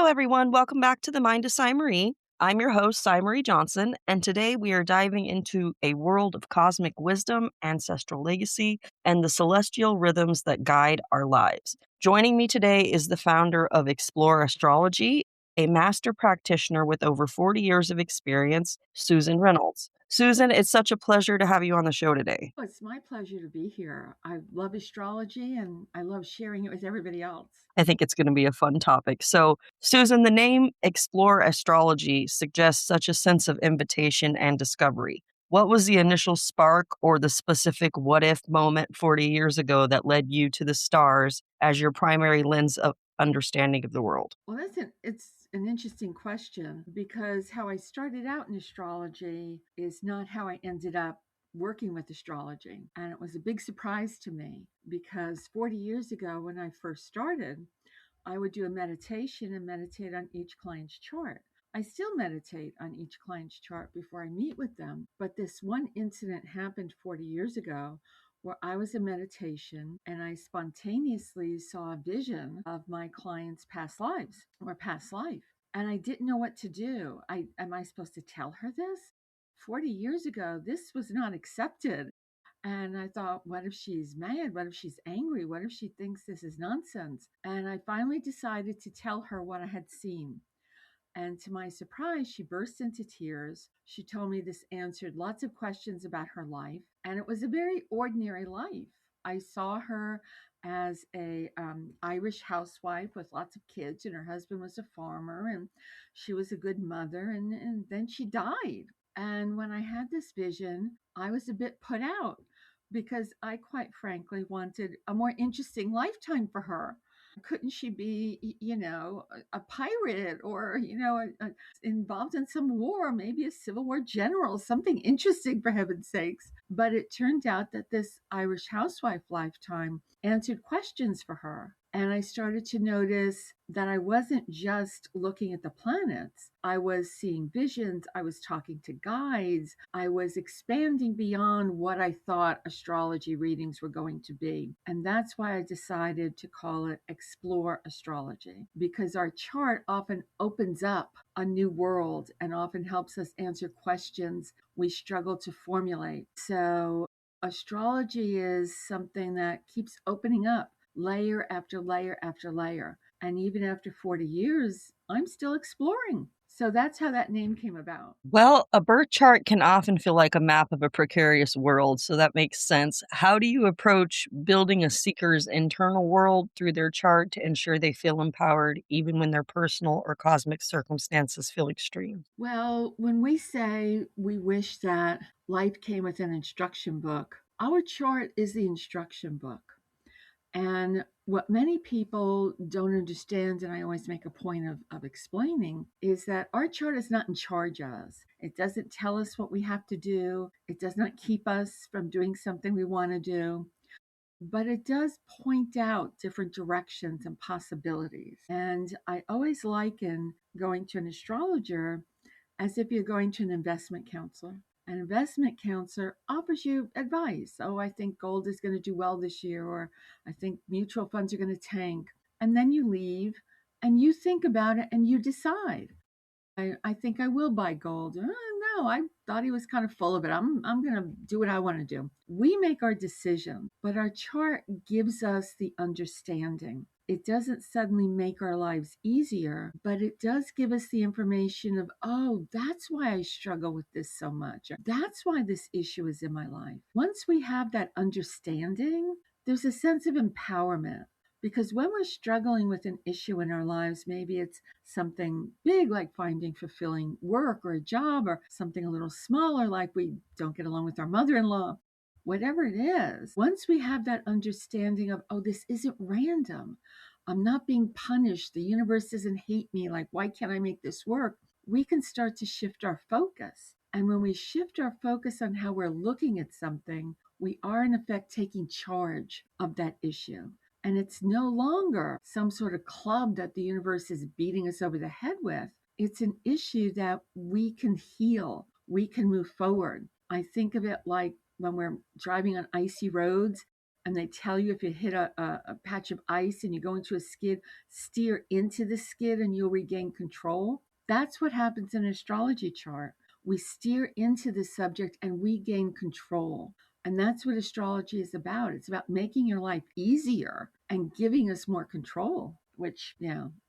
everyone. Welcome back to the Mind of Cy Marie. I'm your host, Cy Marie Johnson, and today we are diving into a world of cosmic wisdom, ancestral legacy, and the celestial rhythms that guide our lives. Joining me today is the founder of Explore Astrology, a master practitioner with over 40 years of experience, Susan Reynolds. Susan, it's such a pleasure to have you on the show today. Oh, it's my pleasure to be here. I love astrology and I love sharing it with everybody else. I think it's going to be a fun topic. So, Susan, the name Explore Astrology suggests such a sense of invitation and discovery. What was the initial spark or the specific what if moment 40 years ago that led you to the stars as your primary lens of understanding of the world? Well, it's an interesting question because how I started out in astrology is not how I ended up working with astrology. And it was a big surprise to me because 40 years ago when I first started, I would do a meditation and meditate on each client's chart. I still meditate on each client's chart before I meet with them. But this one incident happened 40 years ago where I was in meditation and I spontaneously saw a vision of my client's past lives or past life. And I didn't know what to do. Am I supposed to tell her this? 40 years ago, this was not accepted. And I thought, what if she's mad? What if she's angry? What if she thinks this is nonsense? And I finally decided to tell her what I had seen. And to my surprise, she burst into tears. She told me this answered lots of questions about her life. And it was a very ordinary life. I saw her as a Irish housewife with lots of kids, and her husband was a farmer, and she was a good mother. And then she died. And when I had this vision, I was a bit put out because I quite frankly wanted a more interesting lifetime for her. Couldn't she be, a pirate or, involved in some war, maybe a Civil War general, something interesting for heaven's sakes? But it turned out that this Irish housewife lifetime answered questions for her. And I started to notice that I wasn't just looking at the planets. I was seeing visions. I was talking to guides. I was expanding beyond what I thought astrology readings were going to be. And that's why I decided to call it Explore Astrology, because our chart often opens up a new world and often helps us answer questions we struggle to formulate. So, astrology is something that keeps opening up layer after layer after layer. And even after 40 years, I'm still exploring. So that's how that name came about. Well, a birth chart can often feel like a map of a precarious world, so that makes sense. How do you approach building a seeker's internal world through their chart to ensure they feel empowered even when their personal or cosmic circumstances feel extreme? Well, when we say we wish that life came with an instruction book, our chart is the instruction book. And what many people don't understand, and I always make a point of explaining, is that our chart is not in charge of us. It doesn't tell us what we have to do, it does not keep us from doing something we want to do. But it does point out different directions and possibilities. And I always liken going to an astrologer as if you're going to an investment counselor. An investment counselor offers you advice. Oh, I think gold is going to do well this year, or I think mutual funds are going to tank. And then you leave and you think about it and you decide. I think I will buy gold. No, I thought he was kind of full of it. I'm going to do what I want to do. We make our decision, but our chart gives us the understanding. It doesn't suddenly make our lives easier, but it does give us the information of, oh, that's why I struggle with this so much. That's why this issue is in my life. Once we have that understanding, there's a sense of empowerment. Because when we're struggling with an issue in our lives, maybe it's something big like finding fulfilling work or a job, or something a little smaller like we don't get along with our mother in law. Whatever it is, once we have that understanding of, oh, this isn't random, I'm not being punished, the universe doesn't hate me, like, why can't I make this work? We can start to shift our focus. And when we shift our focus on how we're looking at something, we are in effect taking charge of that issue. And it's no longer some sort of club that the universe is beating us over the head with. It's an issue that we can heal. We can move forward. I think of it like when we're driving on icy roads and they tell you if you hit a patch of ice and you go into a skid, steer into the skid and you'll regain control. That's what happens in an astrology chart. We steer into the subject and we gain control. And that's what astrology is about. It's about making your life easier and giving us more control, which,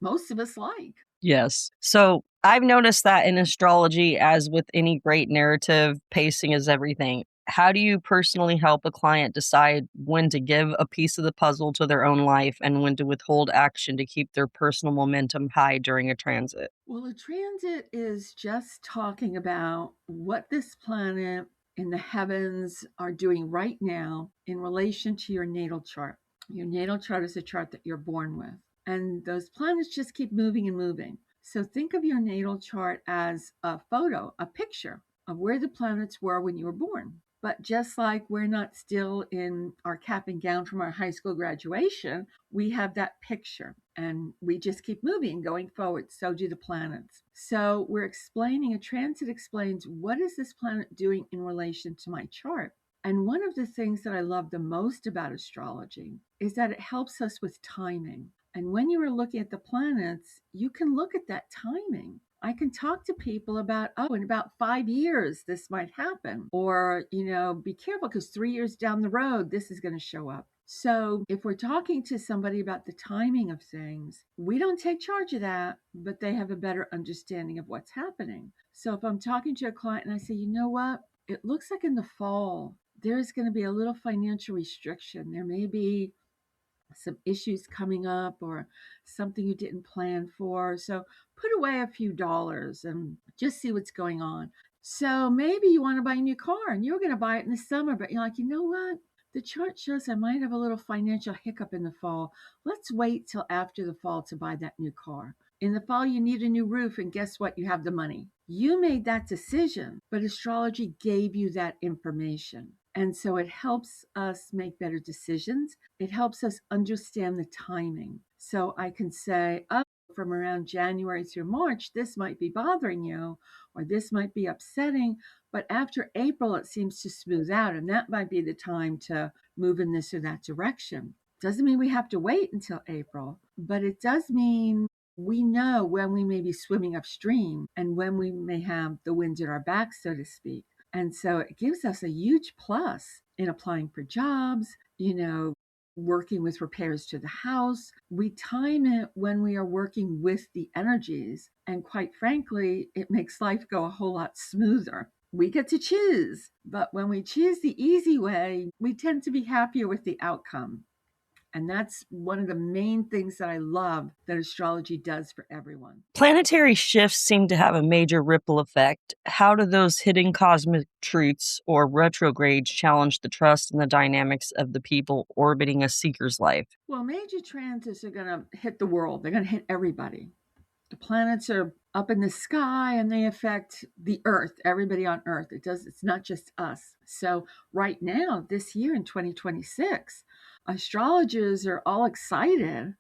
most of us like. Yes. So I've noticed that in astrology, as with any great narrative, pacing is everything. How do you personally help a client decide when to give a piece of the puzzle to their own life and when to withhold action to keep their personal momentum high during a transit? Well, a transit is just talking about what this planet and the heavens are doing right now in relation to your natal chart. Your natal chart is a chart that you're born with, and those planets just keep moving and moving. So think of your natal chart as a photo, a picture of where the planets were when you were born. But just like we're not still in our cap and gown from our high school graduation, we have that picture and we just keep moving, going forward. So do the planets. So we're explaining, a transit explains what is this planet doing in relation to my chart. And one of the things that I love the most about astrology is that it helps us with timing. And when you are looking at the planets, you can look at that timing. I can talk to people about, oh, in about 5 years, this might happen. Or, be careful because 3 years down the road, this is going to show up. So if we're talking to somebody about the timing of things, we don't take charge of that, but they have a better understanding of what's happening. So if I'm talking to a client and I say, you know what, it looks like in the fall, there's going to be a little financial restriction. There may be some issues coming up or something you didn't plan for. So put away a few dollars and just see what's going on. So maybe you want to buy a new car and you're going to buy it in the summer, but you're like, you know what? The chart shows I might have a little financial hiccup in the fall. Let's wait till after the fall to buy that new car. In the fall, you need a new roof, and guess what? You have the money. You made that decision, but astrology gave you that information. And so it helps us make better decisions. It helps us understand the timing. So I can say, oh, from around January through March, this might be bothering you, or this might be upsetting. But after April, it seems to smooth out, and that might be the time to move in this or that direction. Doesn't mean we have to wait until April, but it does mean we know when we may be swimming upstream and when we may have the wind at our back, so to speak. And so it gives us a huge plus in applying for jobs, working with repairs to the house. We time it when we are working with the energies. And quite frankly, it makes life go a whole lot smoother. We get to choose, but when we choose the easy way, we tend to be happier with the outcome. And that's one of the main things that I love that astrology does for everyone. Planetary shifts seem to have a major ripple effect. How do those hidden cosmic truths or retrogrades challenge the trust and the dynamics of the people orbiting a seeker's life? Well, major transits are going to hit the world, they're going to hit everybody. The planets are up in the sky and they affect the earth, everybody on earth. It's not just us. So right now, this year in 2026, astrologers are all excited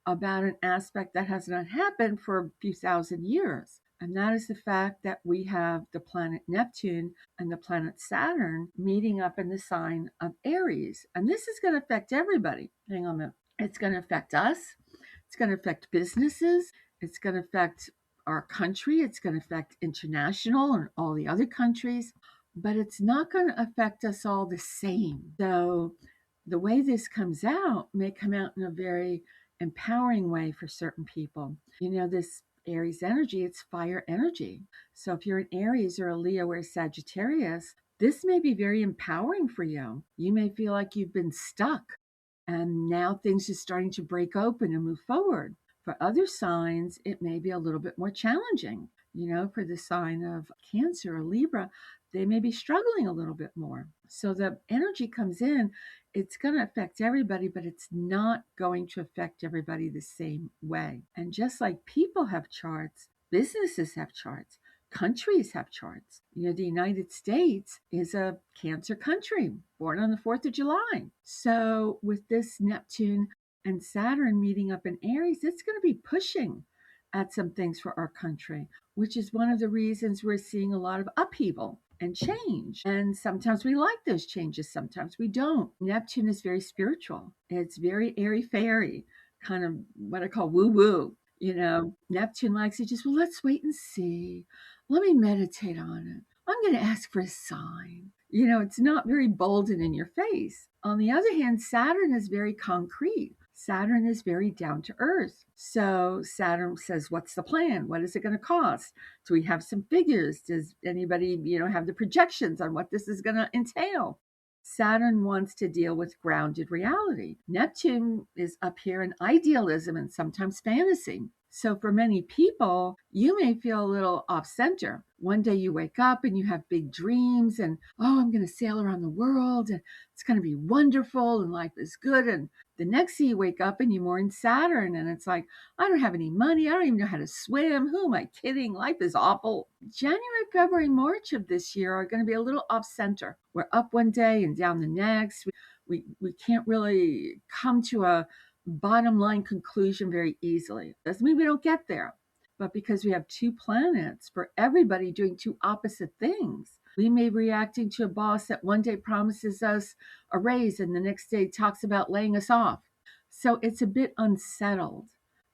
about an aspect that has not happened for a few thousand years. And that is the fact that we have the planet Neptune and the planet Saturn meeting up in the sign of Aries. And this is going to affect everybody. Hang on a minute. It's going to affect us. It's going to affect businesses. It's going to affect our country. It's going to affect international and all the other countries. But it's not going to affect us all the same. So the way this comes out may come out in a very empowering way for certain people. This Aries energy, it's fire energy. So if you're an Aries or a Leo or a Sagittarius, this may be very empowering for you. You may feel like you've been stuck and now things are starting to break open and move forward. For other signs, it may be a little bit more challenging. For the sign of Cancer or Libra, they may be struggling a little bit more. So the energy comes in, it's going to affect everybody, but it's not going to affect everybody the same way. And just like people have charts, businesses have charts, countries have charts. The United States is a Cancer country, born on the 4th of July. So with this Neptune and Saturn meeting up in Aries, it's going to be pushing at some things for our country, which is one of the reasons we're seeing a lot of upheaval and change. And sometimes we like those changes, sometimes we don't. Neptune is very spiritual, it's very airy fairy, kind of what I call woo woo. Neptune likes to just, well, let's wait and see. Let me meditate on it. I'm going to ask for a sign. It's not very bold and in your face. On the other hand, Saturn is very concrete. Saturn is very down to earth. So Saturn says, what's the plan? What is it going to cost? Do we have some figures? Does anybody, have the projections on what this is going to entail? Saturn wants to deal with grounded reality. Neptune is up here in idealism and sometimes fantasy. So for many people, you may feel a little off center. One day you wake up and you have big dreams and, oh, I'm going to sail around the world and it's going to be wonderful and life is good. And the next day you wake up and you're more in Saturn and it's like, I don't have any money. I don't even know how to swim. Who am I kidding? Life is awful. January, February, March of this year are going to be a little off center. We're up one day and down the next. We can't really come to a bottom line conclusion very easily. Doesn't mean we don't get there, but because we have two planets for everybody doing two opposite things, we may be reacting to a boss that one day promises us a raise and the next day talks about laying us off. So it's a bit unsettled.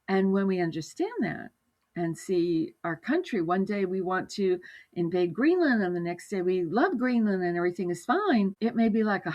And when we understand that and see our country, one day we want to invade Greenland and the next day we love Greenland and everything is fine, it may be like,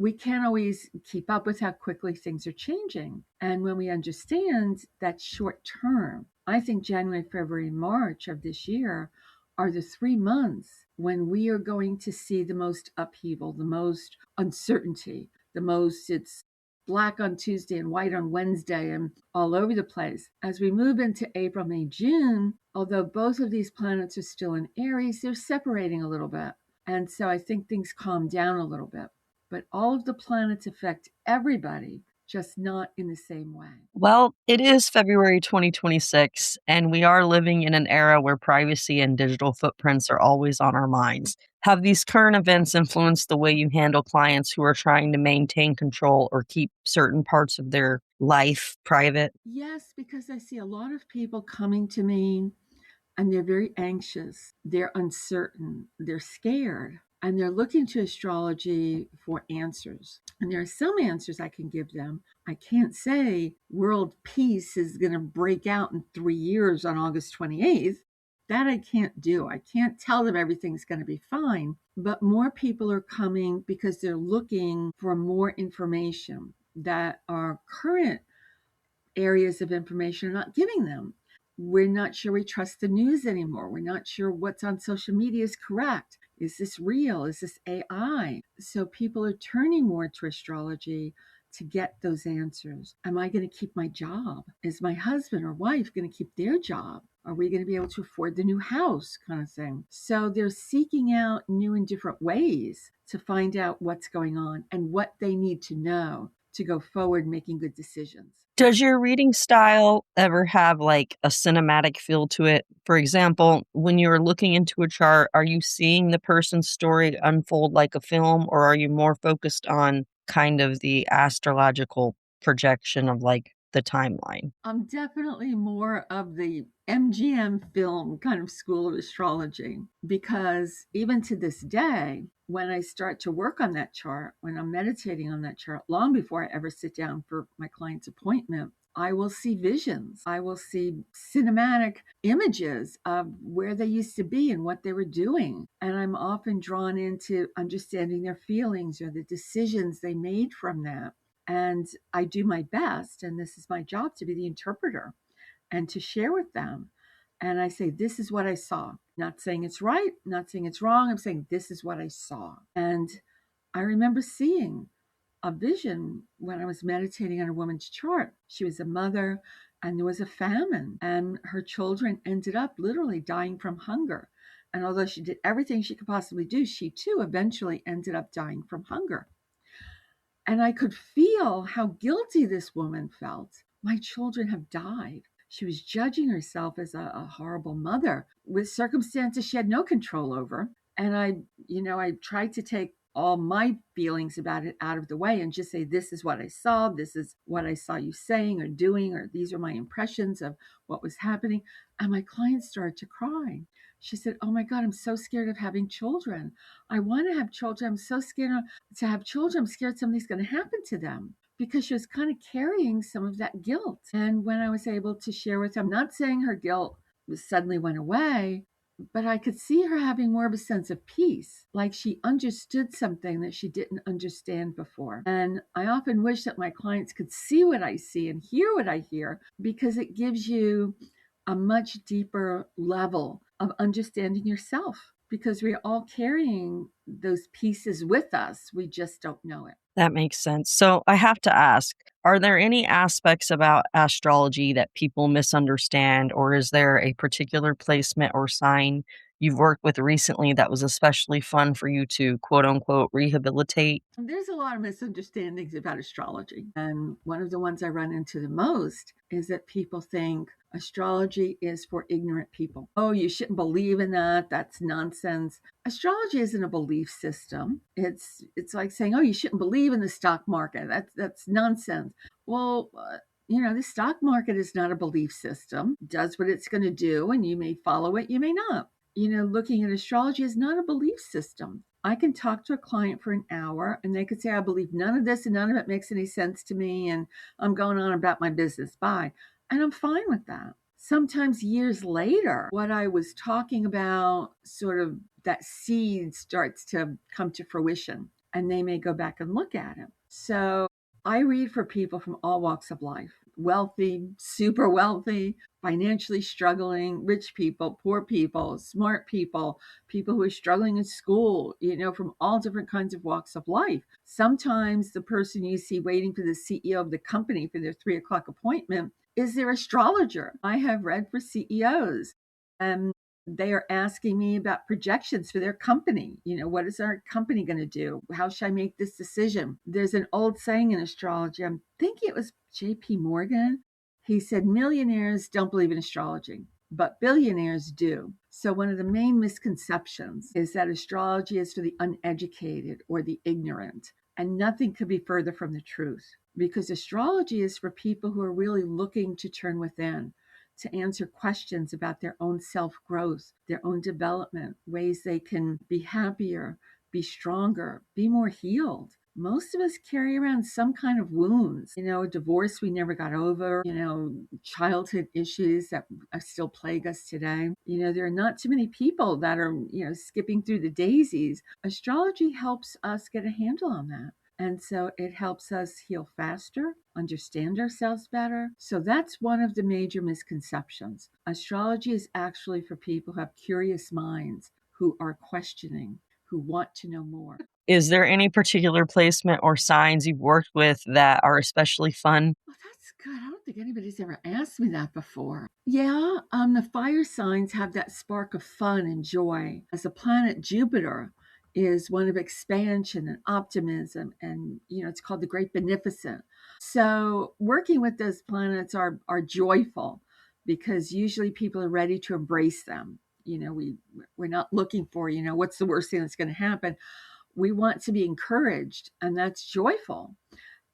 we can't always keep up with how quickly things are changing. And when we understand that short term, I think January, February, March of this year are the 3 months when we are going to see the most upheaval, the most uncertainty, it's black on Tuesday and white on Wednesday and all over the place. As we move into April, May, June, although both of these planets are still in Aries, they're separating a little bit. And so I think things calm down a little bit. But all of the planets affect everybody, just not in the same way. Well, it is February 2026, and we are living in an era where privacy and digital footprints are always on our minds. Have these current events influenced the way you handle clients who are trying to maintain control or keep certain parts of their life private? Yes, because I see a lot of people coming to me and they're very anxious, they're uncertain, they're scared, and they're looking to astrology for answers. And there are some answers I can give them. I can't say world peace is going to break out in 3 years on August 28th. That I can't do. I can't tell them everything's going to be fine. But more people are coming because they're looking for more information that our current areas of information are not giving them. We're not sure we trust the news anymore. We're not sure what's on social media is correct. Is this real? Is this AI? So people are turning more to astrology to get those answers. Am I going to keep my job? Is my husband or wife going to keep their job? Are we going to be able to afford the new house, kind of thing? So they're seeking out new and different ways to find out what's going on and what they need to know to go forward making good decisions. Does your reading style ever have like a cinematic feel to it? For example, when you're looking into a chart, are you seeing the person's story unfold like a film, or are you more focused on kind of the astrological projection of like the timeline? I'm definitely more of the MGM film kind of school of astrology because even to this day, when I start to work on that chart, when I'm meditating on that chart, long before I ever sit down for my client's appointment, I will see visions. I will see cinematic images of where they used to be and what they were doing. And I'm often drawn into understanding their feelings or the decisions they made from that. And I do my best, and this is my job, to be the interpreter and to share with them. And I say, this is what I saw. Not saying it's right, not saying it's wrong. I'm saying, this is what I saw. And I remember seeing a vision when I was meditating on a woman's chart. She was a mother, and there was a famine, and her children ended up literally dying from hunger. And although she did everything she could possibly do, she too eventually ended up dying from hunger. And I could feel how guilty this woman felt. My children have died. She was judging herself as a horrible mother with circumstances she had no control over. And I tried to take all my feelings about it out of the way and just say, this is what I saw. This is what I saw you saying or doing, or these are my impressions of what was happening. And my client started to cry. She said, "Oh my God, I'm so scared of having children. I want to have children. I'm so scared to have children. I'm scared something's going to happen to them." Because she was kind of carrying some of that guilt. And when I was able to share with her, I'm not saying her guilt suddenly went away, but I could see her having more of a sense of peace, like she understood something that she didn't understand before. And I often wish that my clients could see what I see and hear what I hear, because it gives you a much deeper level of understanding yourself, because we're all carrying those pieces with us. We just don't know it. That makes sense. So I have to ask, are there any aspects about astrology that people misunderstand, or is there a particular placement or sign you've worked with recently that was especially fun for you to quote unquote rehabilitate? There's a lot of misunderstandings about astrology. And one of the ones I run into the most is that people think astrology is for ignorant people. Oh, you shouldn't believe in that. That's nonsense. Astrology isn't a belief system. It's like saying, "Oh, you shouldn't believe in the stock market. That's nonsense." Well, the stock market is not a belief system. It does what it's going to do, and you may follow it, you may not. Looking at astrology is not a belief system. I can talk to a client for an hour and they could say, "I believe none of this and none of it makes any sense to me, and I'm going on about my business. Bye." And I'm fine with that. Sometimes years later, what I was talking about, sort of that seed starts to come to fruition, and they may go back and look at it. So I read for people from all walks of life: wealthy, super wealthy, financially struggling, rich people, poor people, smart people, people who are struggling in school, from all different kinds of walks of life. Sometimes the person you see waiting for the CEO of the company for their 3 o'clock appointment is their astrologer. I have read for CEOs, and they are asking me about projections for their company. What is our company going to do? How should I make this decision? There's an old saying in astrology, I'm thinking it was JP Morgan. He said, "Millionaires don't believe in astrology, but billionaires do." So one of the main misconceptions is that astrology is for the uneducated or the ignorant. And nothing could be further from the truth, because astrology is for people who are really looking to turn within, to answer questions about their own self growth, their own development, ways they can be happier, be stronger, be more healed. Most of us carry around some kind of wounds, a divorce we never got over, childhood issues that still plague us today. There are not too many people that are, skipping through the daisies. Astrology helps us get a handle on that. And so it helps us heal faster, understand ourselves better. So that's one of the major misconceptions. Astrology is actually for people who have curious minds, who are questioning, who want to know more. Is there any particular placement or signs you've worked with that are especially fun? Well, that's good. I don't think anybody's ever asked me that before. Yeah, the fire signs have that spark of fun and joy. As a planet, Jupiter is one of expansion and optimism, and it's called the Great Beneficent. So working with those planets are joyful, because usually people are ready to embrace them. We're not looking for, what's the worst thing that's going to happen. We want to be encouraged, and that's joyful.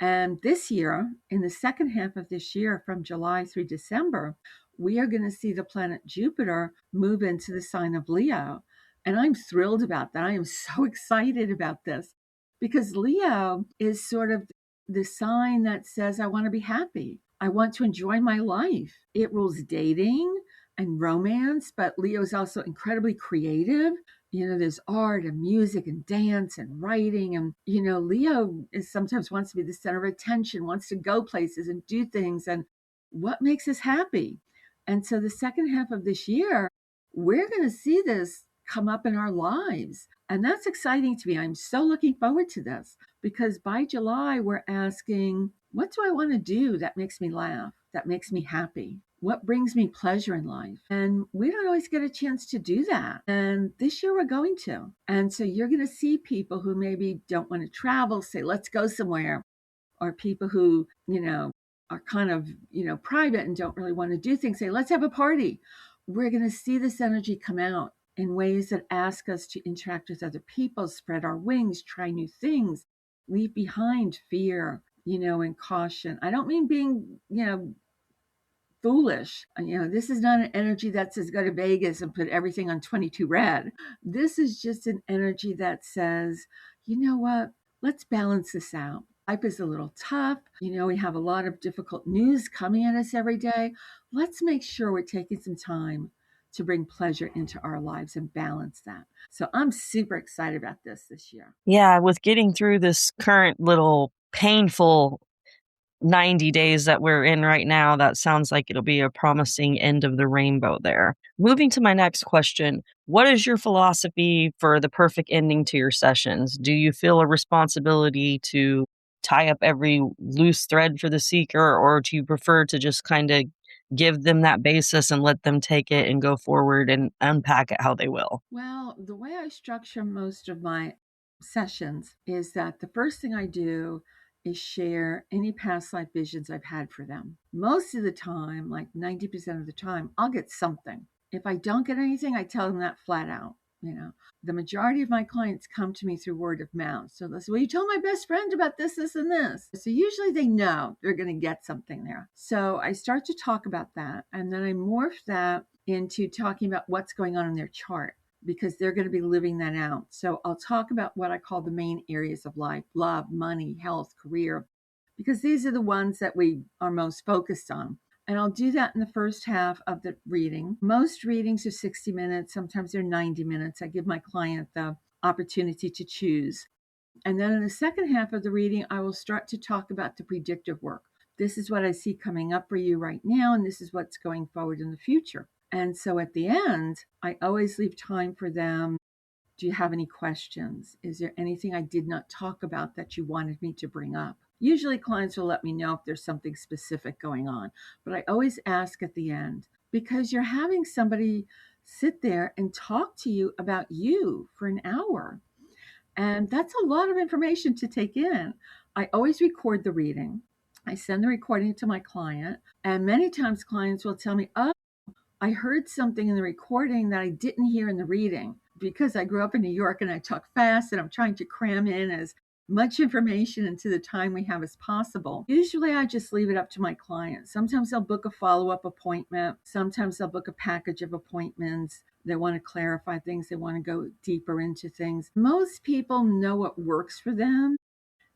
And this year, in the second half of this year, from July through December, we are going to see the planet Jupiter move into the sign of Leo. And I'm thrilled about that. I am so excited about this, because Leo is sort of the sign that says, I want to be happy. I want to enjoy my life. It rules dating and romance, but Leo is also incredibly creative. There's art and music and dance and writing. And, Leo is sometimes wants to be the center of attention, wants to go places and do things. And what makes us happy? And so the second half of this year, we're going to see this come up in our lives. And that's exciting to me. I'm so looking forward to this, because by July, we're asking, what do I want to do that makes me laugh, that makes me happy? What brings me pleasure in life? And we don't always get a chance to do that. And this year we're going to. And so you're going to see people who maybe don't want to travel say, let's go somewhere. Or people who, are kind of, private and don't really want to do things say, let's have a party. We're going to see this energy come out in ways that ask us to interact with other people, spread our wings, try new things, leave behind fear, and caution. I don't mean being, foolish. This is not an energy that says go to Vegas and put everything on 22 red. This is just an energy that says, you know what? Let's balance this out. Life is a little tough. We have a lot of difficult news coming at us every day. Let's make sure we're taking some time to bring pleasure into our lives and balance that. So I'm super excited about this year. Yeah, with getting through this current little painful 90 days that we're in right now, that sounds like it'll be a promising end of the rainbow there. Moving to my next question, what is your philosophy for the perfect ending to your sessions? Do you feel a responsibility to tie up every loose thread for the seeker, or do you prefer to just kind of give them that basis and let them take it and go forward and unpack it how they will? Well, the way I structure most of my sessions is that the first thing I do is share any past life visions I've had for them. Most of the time, like 90% of the time, I'll get something. If I don't get anything, I tell them that flat out. The majority of my clients come to me through word of mouth. So they'll say, well, you told my best friend about this, and this. So usually they know they're going to get something there. So I start to talk about that, and then I morph that into talking about what's going on in their chart, because they're going to be living that out. So I'll talk about what I call the main areas of life: love, money, health, career, because these are the ones that we are most focused on. And I'll do that in the first half of the reading. Most readings are 60 minutes, sometimes they're 90 minutes. I give my client the opportunity to choose. And then in the second half of the reading, I will start to talk about the predictive work. This is what I see coming up for you right now, and this is what's going forward in the future. And so at the end, I always leave time for them. Do you have any questions? Is there anything I did not talk about that you wanted me to bring up? Usually clients will let me know if there's something specific going on, but I always ask at the end, because you're having somebody sit there and talk to you about you for an hour. And that's a lot of information to take in. I always record the reading. I send the recording to my client, and many times clients will tell me, oh, I heard something in the recording that I didn't hear in the reading, because I grew up in New York and I talk fast and I'm trying to cram in as much information into the time we have as possible. Usually I just leave it up to my client. Sometimes I'll book a follow-up appointment. Sometimes I'll book a package of appointments. They want to clarify things. They want to go deeper into things. Most people know what works for them,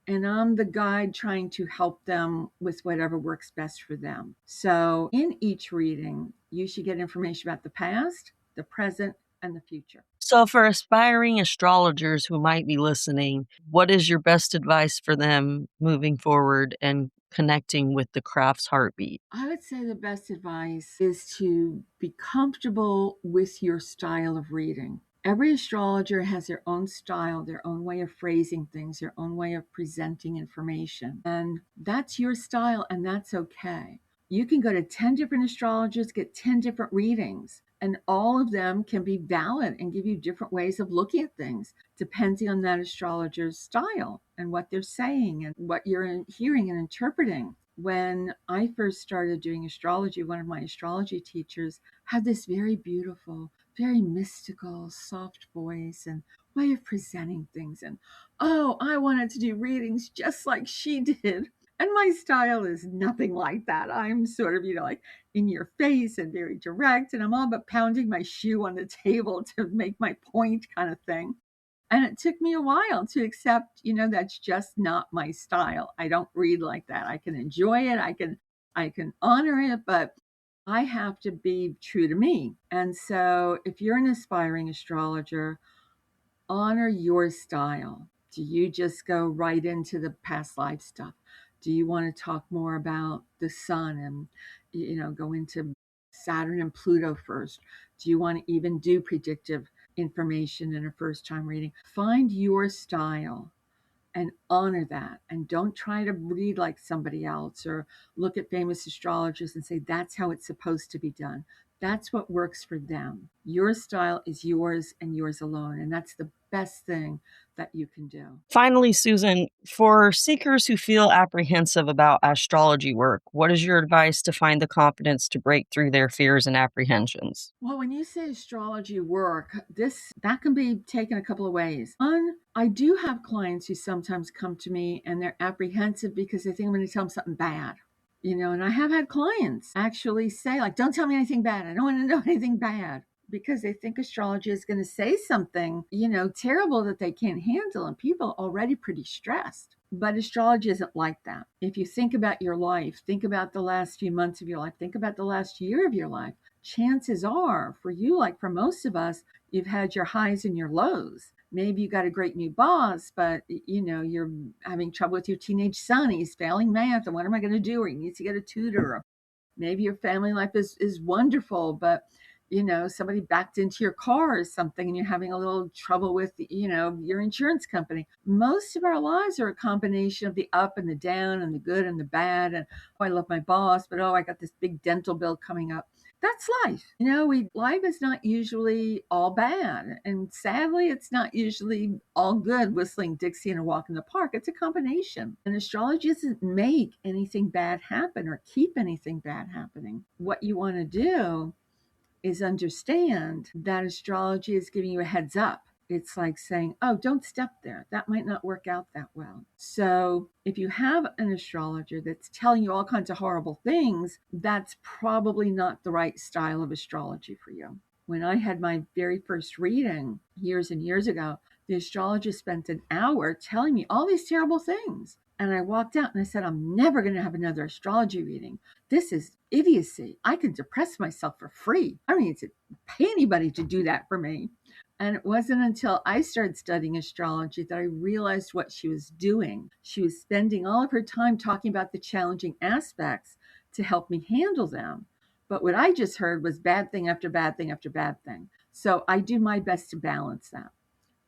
and I'm the guide trying to help them with whatever works best for them. So in each reading, you should get information about the past, the present, and the future. So, for aspiring astrologers who might be listening, what is your best advice for them moving forward and connecting with the craft's heartbeat? I would say the best advice is to be comfortable with your style of reading. Every astrologer has their own style, their own way of phrasing things, their own way of presenting information. And that's your style, and that's okay. You can go to 10 different astrologers, get 10 different readings, and all of them can be valid and give you different ways of looking at things, depending on that astrologer's style and what they're saying and what you're hearing and interpreting. When I first started doing astrology, one of my astrology teachers had this very beautiful, very mystical, soft voice and way of presenting things. And oh, I wanted to do readings just like she did. And my style is nothing like that. I'm sort of, like in your face and very direct. And I'm all but pounding my shoe on the table to make my point, kind of thing. And it took me a while to accept, that's just not my style. I don't read like that. I can enjoy it. I can honor it, but I have to be true to me. And so if you're an aspiring astrologer, honor your style. Do you just go right into the past life stuff? Do you want to talk more about the sun and, go into Saturn and Pluto first? Do you want to even do predictive information in a first time reading? Find your style and honor that. And don't try to read like somebody else or look at famous astrologers and say that's how it's supposed to be done. That's what works for them. Your style is yours and yours alone. And that's the best thing that you can do. Finally, Susan, for seekers who feel apprehensive about astrology work, what is your advice to find the confidence to break through their fears and apprehensions? Well, when you say astrology work, that can be taken a couple of ways. One, I do have clients who sometimes come to me and they're apprehensive because they think I'm going to tell them something bad. And I have had clients actually say, like, don't tell me anything bad. I don't want to know anything bad, because they think astrology is going to say something, terrible that they can't handle. And people are already pretty stressed. But astrology isn't like that. If you think about your life, think about the last few months of your life, think about the last year of your life, chances are for you, like for most of us, you've had your highs and your lows. Maybe you got a great new boss, but you're having trouble with your teenage son. He's failing math, and what am I going to do? Or he needs to get a tutor. Or maybe your family life is wonderful, but somebody backed into your car or something, and you're having a little trouble with your insurance company. Most of our lives are a combination of the up and the down and the good and the bad. And oh, I love my boss, but oh, I got this big dental bill coming up. That's life. Life is not usually all bad, and sadly it's not usually all good, whistling Dixie and a walk in the park. It's a combination, and astrology doesn't make anything bad happen or keep anything bad happening. What you want to do is understand that astrology is giving you a heads up. It's like saying, oh, don't step there. That might not work out that well. So if you have an astrologer that's telling you all kinds of horrible things, that's probably not the right style of astrology for you. When I had my very first reading years and years ago, the astrologer spent an hour telling me all these terrible things. And I walked out and I said, I'm never going to have another astrology reading. This is idiocy. I can depress myself for free. I don't need to pay anybody to do that for me. And it wasn't until I started studying astrology that I realized what she was doing. She was spending all of her time talking about the challenging aspects to help me handle them. But what I just heard was bad thing after bad thing after bad thing. So I do my best to balance that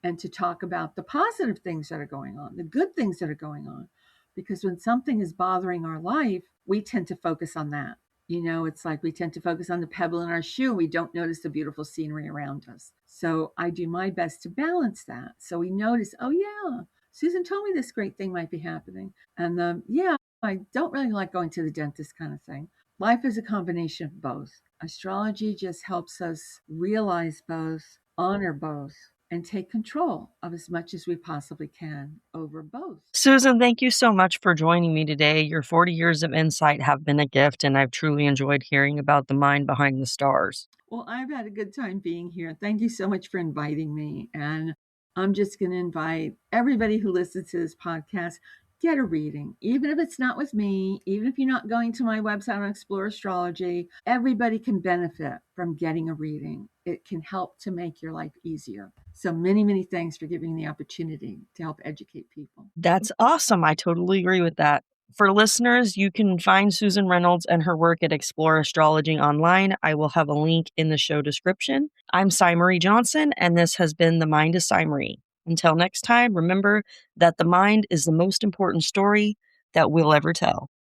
and to talk about the positive things that are going on, the good things that are going on. Because when something is bothering our life, we tend to focus on that. It's like we tend to focus on the pebble in our shoe. We don't notice the beautiful scenery around us. So I do my best to balance that. So we notice, oh, yeah, Susan told me this great thing might be happening. And yeah, I don't really like going to the dentist kind of thing. Life is a combination of both. Astrology just helps us realize both, honor both, and take control of as much as we possibly can over both. Susan, thank you so much for joining me today. Your 40 years of insight have been a gift, and I've truly enjoyed hearing about the mind behind the stars. Well, I've had a good time being here. Thank you so much for inviting me. And I'm just going to invite everybody who listens to this podcast, get a reading. Even if it's not with me, even if you're not going to my website on Explore Astrology, everybody can benefit from getting a reading. It can help to make your life easier. So many, many thanks for giving me the opportunity to help educate people. That's awesome. I totally agree with that. For listeners, you can find Susan Reynolds and her work at Explore Astrology online. I will have a link in the show description. I'm Cy Marie Johnson, and this has been The Mind is Cy Marie. Until next time, remember that the mind is the most important story that we'll ever tell.